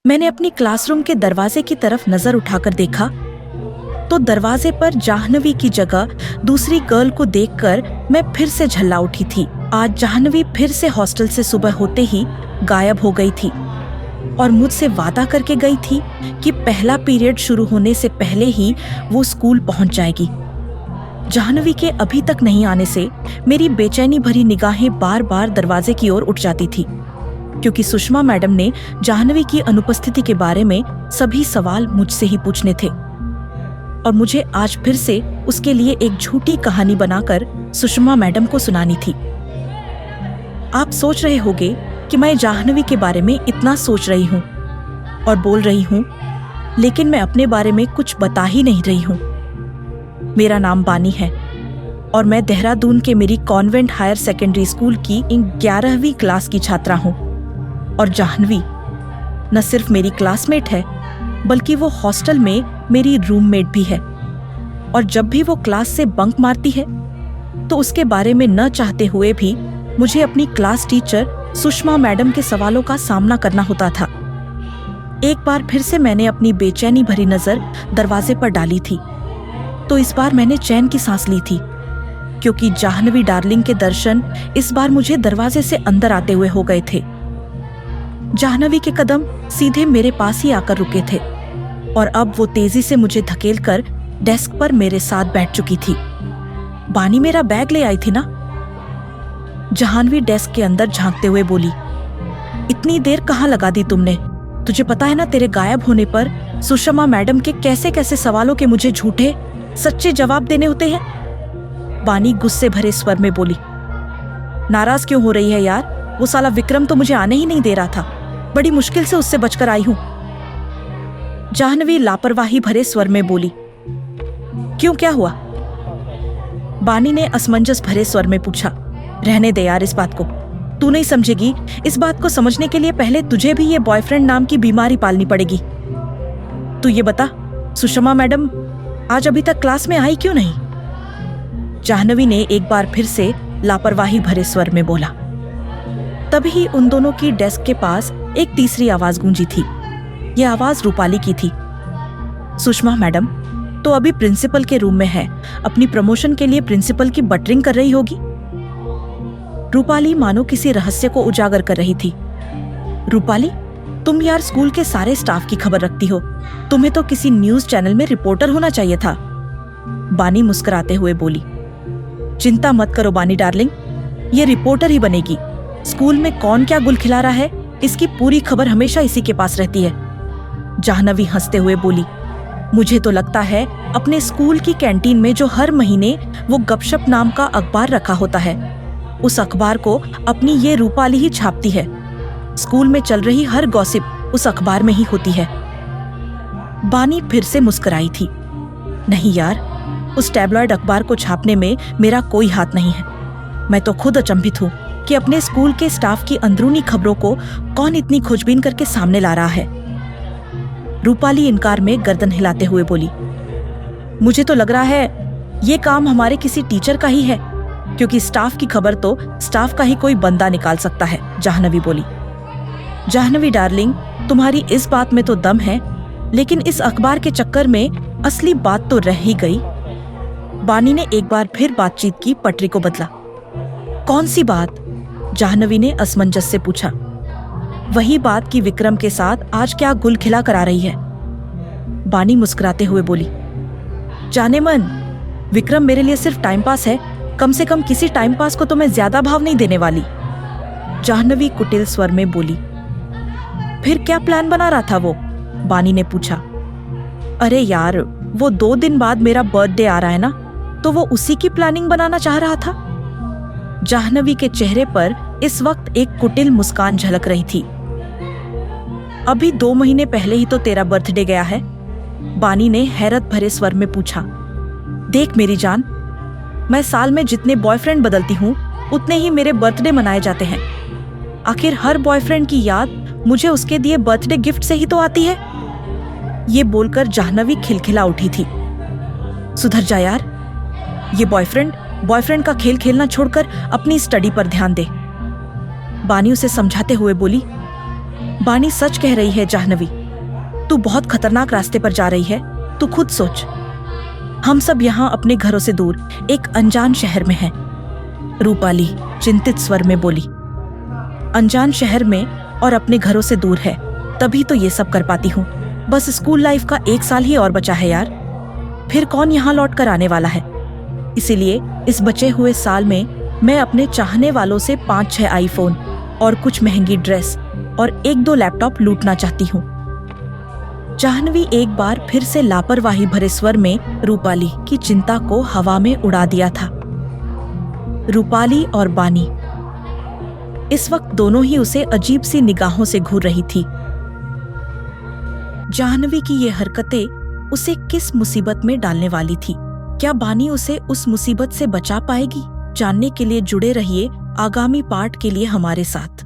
मैंने अपनी क्लासरूम के दरवाजे की तरफ नजर उठाकर देखा तो दरवाजे पर जाह्नवी की जगह दूसरी गर्ल को देखकर मैं फिर से झल्ला उठी थी। आज जाह्नवी फिर से हॉस्टल से सुबह होते ही गायब हो गई थी और मुझसे वादा करके गई थी कि पहला पीरियड शुरू होने से पहले ही वो स्कूल पहुंच जाएगी। जाह्नवी के अभी तक नहीं आने से मेरी बेचैनी भरी निगाहें बार बार दरवाजे की ओर उठ जाती थी, क्योंकि सुषमा मैडम ने जाह्नवी की अनुपस्थिति के बारे में सभी सवाल मुझसे ही पूछने थे और मुझे आज फिर से उसके लिए एक झूठी कहानी बनाकर सुषमा मैडम को सुनानी थी। आप सोच रहे होंगे कि मैं जाह्नवी के बारे में इतना सोच रही हूँ और बोल रही हूँ, लेकिन मैं अपने बारे में कुछ बता ही नहीं रही हूँ। मेरा नाम बानी है और मैं देहरादून के मेरी कॉन्वेंट हायर सेकेंडरी स्कूल की 11वीं क्लास की छात्रा हूँ। और जाह्नवी न सिर्फ मेरी क्लासमेट है बल्कि वो हॉस्टल में मेरी रूममेट भी है। और जब भी वो क्लास से बंक मारती है तो उसके बारे में न चाहते हुए भी मुझे अपनी क्लास टीचर सुषमा मैडम के सवालों का सामना करना होता था। एक बार फिर से मैंने अपनी बेचैनी भरी नजर दरवाजे पर डाली थी तो इस बार मैंने चैन की सांस ली थी, क्योंकि जाह्नवी डार्लिंग के दर्शन इस बार मुझे दरवाजे से अंदर आते हुए हो गए थे। जाह्नवी के कदम सीधे मेरे पास ही आकर रुके थे और अब वो तेजी से मुझे धकेलकर डेस्क पर मेरे साथ बैठ चुकी थी। बानी मेरा बैग ले आई थी ना? जाह्नवी डेस्क के अंदर झांकते हुए बोली, इतनी देर कहाँ लगा दी तुमने? तुझे पता है ना तेरे गायब होने पर सुषमा मैडम के कैसे कैसे सवालों के मुझे झूठे सच्चे जवाब देने होते हैं। बानी गुस्से भरे स्वर में बोली, नाराज क्यों हो रही है यार? वो साला विक्रम तो मुझे आने ही नहीं दे रहा था, बड़ी मुश्किल से उससे बचकर आई हूं। जाह्नवी लापरवाही भरे स्वर में बोली, क्यों, क्या हुआ? बानी ने असमंजस भरे स्वर में पूछा, रहने दे यार इस बात को, तू नहीं समझेगी। इस बात को समझने के लिए पहले तुझे भी ये बॉयफ्रेंड नाम की बीमारी पालनी पड़ेगी। तू ये बता, सुषमा मैडम आज अभी तक क्लास में आई क्यों नहीं? जाह्नवी ने एक बार फिर से लापरवाही भरे स्वर में बोला। तभी उन दोनों की डेस्क के पास एक तीसरी आवाज गूंजी थी। यह आवाज रूपाली की थी। सुषमा मैडम तो अभी प्रिंसिपल के रूम में है, अपनी प्रमोशन के लिए प्रिंसिपल की बटरिंग कर रही होगी। रूपाली मानो किसी रहस्य को उजागर कर रही थी। रूपाली, तुम यार स्कूल के सारे स्टाफ की खबर रखती हो, तुम्हें तो किसी न्यूज चैनल में रिपोर्टर होना चाहिए था। बानी मुस्कुराते हुए बोली, चिंता मत करो बानी डार्लिंग, ये रिपोर्टर ही बनेगी। स्कूल में कौन क्या गुल खिला रहा है इसकी पूरी खबर हमेशा इसी के पास रहती है। जाह्नवी हंसते हुए बोली, मुझे तो लगता है अपने स्कूल की कैंटीन में जो हर महीने वो गपशप नाम का अखबार रखा होता है, उस अखबार को अपनी ये रूपाली ही छापती है। स्कूल में चल रही हर गॉसिप उस अखबार में ही होती है। बानी फिर से मुस्कुराई थी। नहीं यार, उस टैबलॉइड अखबार को छापने में मेरा कोई हाथ नहीं है। मैं तो खुद अचंभित हूँ कि अपने स्कूल के स्टाफ की अंदरूनी खबरों को कौन इतनी खोजबीन करके सामने ला रहा है। रूपाली इनकार में गर्दन हिलाते हुए बोली, मुझे तो लग रहा है ये काम हमारे किसी टीचर का ही है, क्योंकि स्टाफ की खबर तो स्टाफ का ही कोई बंदा निकाल सकता है। जाह्नवी बोली, जाह्नवी डार्लिंग, तुम्हारी इस बात में तो दम है, लेकिन इस अखबार के चक्कर में असली बात तो रह ही गई। बानी ने एक बार फिर बातचीत की पटरी को बदला। कौन सी बात? जाह्नवी ने असमंजस से पूछा। वही बात कि विक्रम के साथ आज क्या गुल खिला कर आ रही है। बानी मुस्कुराते हुए बोली, जाने मन, विक्रम मेरे लिए सिर्फ टाइम पास है, कम से कम किसी टाइम पास को तो मैं ज्यादा भाव नहीं देने वाली। जाह्नवी कुटिल स्वर में बोली। फिर क्या प्लान बना रहा था वो? बानी ने पूछा। अरे यार, वो 2 दिन बाद मेरा बर्थडे आ रहा है ना, तो वो उसी की प्लानिंग बनाना चाह रहा था। जाह्नवी के चेहरे पर इस वक्त एक कुटिल मुस्कान झलक रही थी। अभी 2 महीने पहले ही तो तेरा बर्थडे गया है, बानी ने हैरत भरे स्वर में पूछा। देख मेरी जान, मैं साल में जितने बॉयफ्रेंड बदलती हूँ उतने ही मेरे बर्थडे मनाए जाते हैं। आखिर हर बॉयफ्रेंड की याद मुझे उसके दिए बर्थडे गिफ्ट से ही तो आती है। ये बोलकर जाह्नवी खिलखिला उठी थी। सुधर जा यार, ये बॉयफ्रेंड का खेल खेलना छोड़कर अपनी स्टडी पर ध्यान दे। बानी उसे समझाते हुए बोली, बानी सच कह रही है जाह्नवी, तू बहुत खतरनाक रास्ते पर जा रही है। तू खुद सोच, हम सब यहाँ अपने घरों से दूर एक अनजान शहर में हैं। रूपाली चिंतित स्वर में बोली। अनजान शहर में और अपने घरों से दूर है, तभी तो ये सब कर पाती हूँ। बस स्कूल लाइफ का 1 साल ही और बचा है यार, फिर कौन यहाँ लौट कर आने वाला है। इसीलिए इस बचे हुए साल में मैं अपने चाहने वालों से 5-6 आईफोन और कुछ महंगी ड्रेस और 1-2 लैपटॉप लूटना चाहती हूँ। जाह्नवी एक बार फिर से लापरवाही भरे स्वर में रूपाली की चिंता को हवा में उड़ा दिया था। रूपाली और बानी इस वक्त दोनों ही उसे अजीब सी निगाहों से घूर रही थी। जाह्नवी की ये हरकतें उसे किस मुसीबत में डालने वाली थी? क्या बानी उसे उस मुसीबत से बचा पाएगी? जानने के लिए जुड़े रहिए आगामी पार्ट के लिए हमारे साथ।